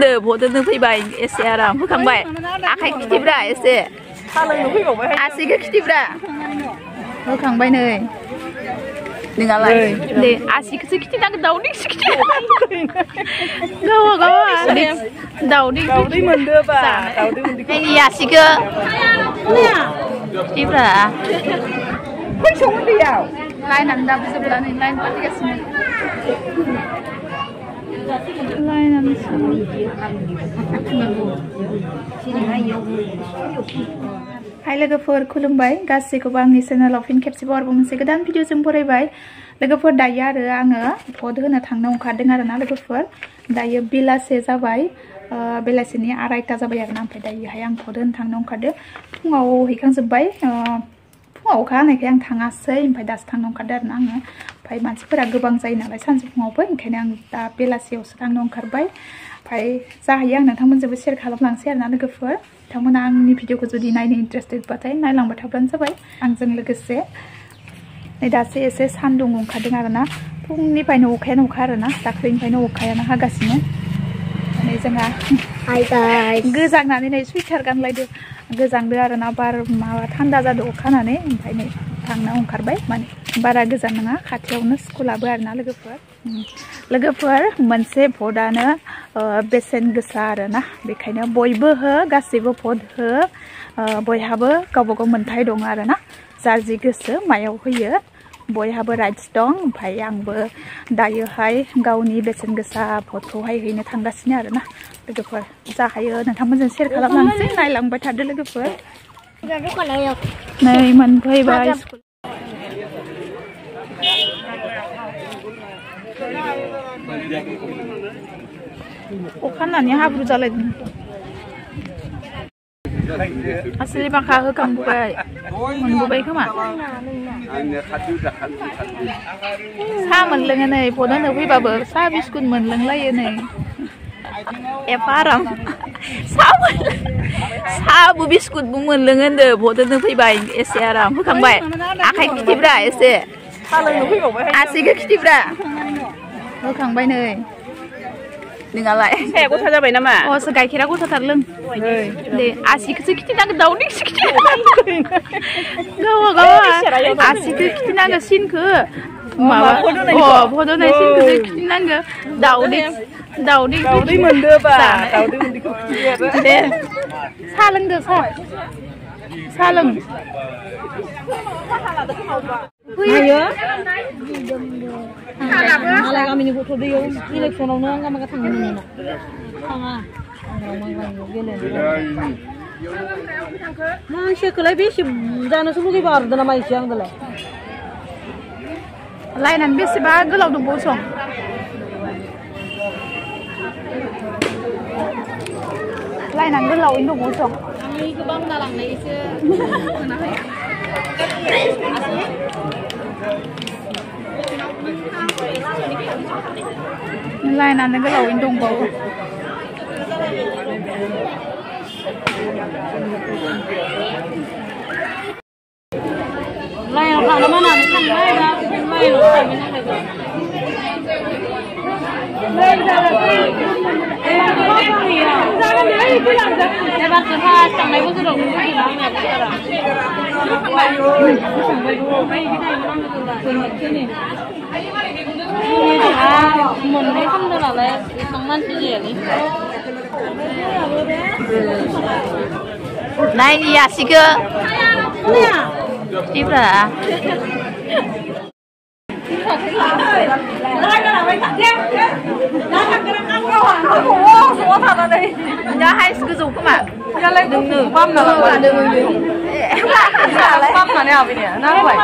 होनदो भटजों फैबाय एसे आराम होखांबाय आखाइ खिथिब्रा एसे आसिखौ खिथिब्रा होखांबाय नै नोंहालाय दे आसिखौसो खिथिनांगौ दाउदैसो गावा गावा दाउदै मोनदोबा दाउदै आसिखौ खिथिब्रा फैसा उन्दैयाव लाइनानै दाबो जोबला नै लाइन फालिगासिनो हाय लोगोफोर खुलुमबाय गासैखौबो आंनि चेनेलाव फिन खेबसेबाव आरोबाव मोनसे गोदान भिडिअजों बरायबाय लोगोफोर दायो आरो आङो भट होनो थांनो ओंखारदों आरोना लोगोफोर दायो बेलासे जाबाय बेलासेनि 2:30 जाबाय आरोना ओमफ्राय दायोहाय आं भट होनो थांनो ओंखारदों फुङाव हैखांजोब्बाय फुङाव अखा हानायखाय आं थाङासै ओमफ्राय दासो थांनो ओंखारदों आरोना आङो ओमफ्राय मानसिफोरा गोबां जायो नालाय सानजौफुङावबो ओंखायनो आं दा बेलासियावसो थांनो ओंखारबाय ओमफ्राय जाहैयो आं नोंथांमोनजोंबो शेयार खालामलांसै आरोना लोगोफोर बिथांमोना आंनि भिडिअखौ जुदि नायनो इन्टारेस्टेडबाथाय नायलांबाय थाब्लानो जाबाय आंजों लोगोसे नै दासो एसे सान्दुं ओंखारदों आरोना फुंनिफ्रायनो अखायानो अखा आरोना दाख्लैनिफ्रायनो अखायानो हागासिनो नै जोंहा गोजांनानै नै सुइटार गानलायदो गोजांदो आरोना बार माबा थान्दा जादों अखा हानानै ओमफ्राय नै थांनो ओंखारबाय माने बारा गोजान नङा खाथियावनो स्कुलाबो आरोना लोगोफोर मोनसे भटआनो बेसेन गोसा आरोना बेखायनो बयबो हो गासैबो भट हो बयहाबो गावबा गाव मोनथाय दं आरोना जार जि गोसो मायाव होयो बयहाबो राइट्स दं ओमफ्राय आंबो दायोहाय गावनि बेसेन गोसा भटखौहाय हैनो थांगासिनो आरोना लोगोफोर जाहायो नोंथांमोनजों शेयार खालामलांसै नायलांबाय थादो लोगोफोर नै मोनफैबाय अखा हानानै हाब्रु जालायदों आसलि बांखा होखांबाय मोनबोबाय खोमा साहा मोनलोङो नै भट होनो फैबाबो साहा बिस्कुट मोनलोंलायो नै एफा आराम साहाबो बिस्कुटबो मोनलोङो होनदो भट होनो फैबाय एसे आराम होखांबाय आखाइ खिथिब्रा एसे आसिखौ खिथिब्रा होखांबाय नै नोंहालाय साया गथा जाबाय नामा अ गाइखेरा गथाथार लों दे आसिखौसो खिथिनांगौ दाउदैसो गावा गावा आसिखौ खिथिनांगौ सिनखौ माबा भट होनाय सिनखौसो खिथिनांगौ दाउदै मोनदोबा दाउदै उन्दैखौ दे साहा लोंदो साहा लों malah kami ni foto dia election orang kan makan tangan ni nak tangan Malaysia kelai besi jangan semua di bar dalam Malaysia yang dalam lainan besi bah gelau dong bosong lainan gelau ini dong bosong kami kebam dalam Malaysia lain anh cái lầu in đông bầu lain orang mana nak makan lain dah lain orang mana nak lain jalan apa ni ya jalan ni bilang jalan lepas tu ha sampai pun sudah mungkin bilang ni apa cara sampai dulu baik kita orang tu sini mình thấy không được là không ăn cái gì này này gì xí cơ tiếp là ra hai cái dùng các bạn ra lên đừng băm nào đừng băm mà nào vậy nhỉ nó vậy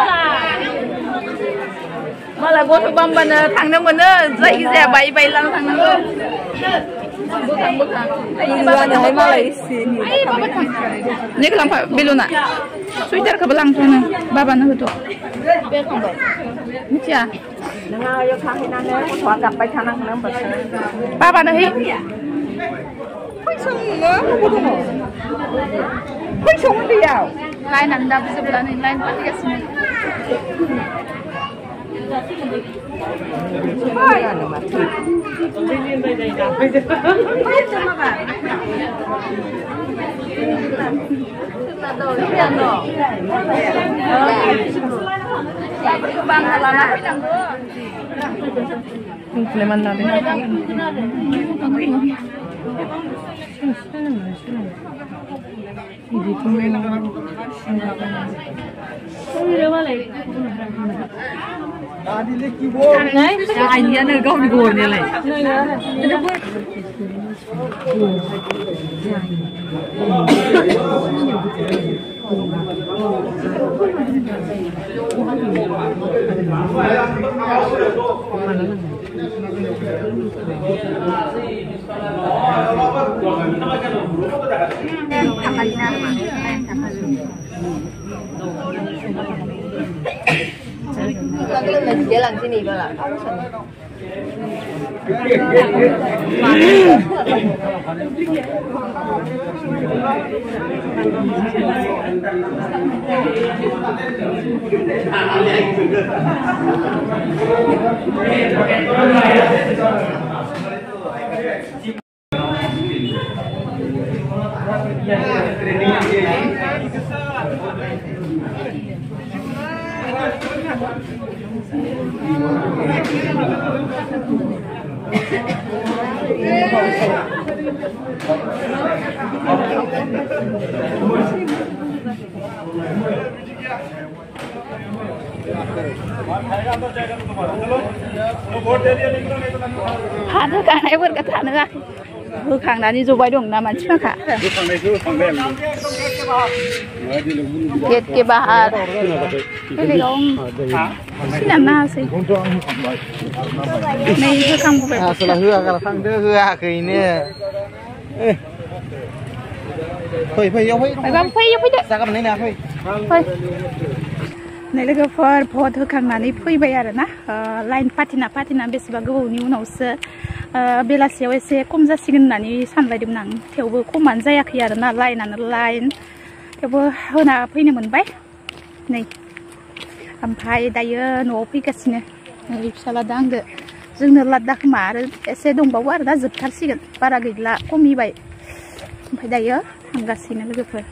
malah gua bam ban thằng nó mình dậy cái rẻ bay lăng thằng nó ini Malaysia ini kenapa belum nak sweater ke belang tu na baba nak tu ni cia dengan ayah kami nana kuat dapat tanang nang betul baba nak hi Pun dia lain anda sebelah ni lain pasti kesini anh nhớ nơi góc đi ngồi này này Dia làm sini pula. Ada kan ai berkata nữa vừa khang đã đi dù bay đồng nam anh chứ cả Kiệt kia bà cái gì ông xin làm nào xí này vừa khang của bạn là hưa cái thằng đứa hưa cái nè phơi phơi yêu phơi phải không phơi yêu phơi đấy sao cái này nè phơi phơi này là cái phơi phơi vừa khang này phơi bây giờ na line patina बेसेबा गोबावनि उनावसो बेलासियाव एसे खम जासिगोन होननानै सानलायदोंमोन आं थेवबो खमानो जायाखै आरो ना लाइनानो लाइन थेवबो होना फैनो मोनबाय नै ओमफ्राय दायो न'आव फैगासिनो नै फिसाला दा आंदो जोंनो लाद्दा खोमा आरो एसे दंबावो आरो दा जोबथारसिगोन बारा गैला खमिबाय ओमफ्राय दायो थांगासिनो लोगोफोर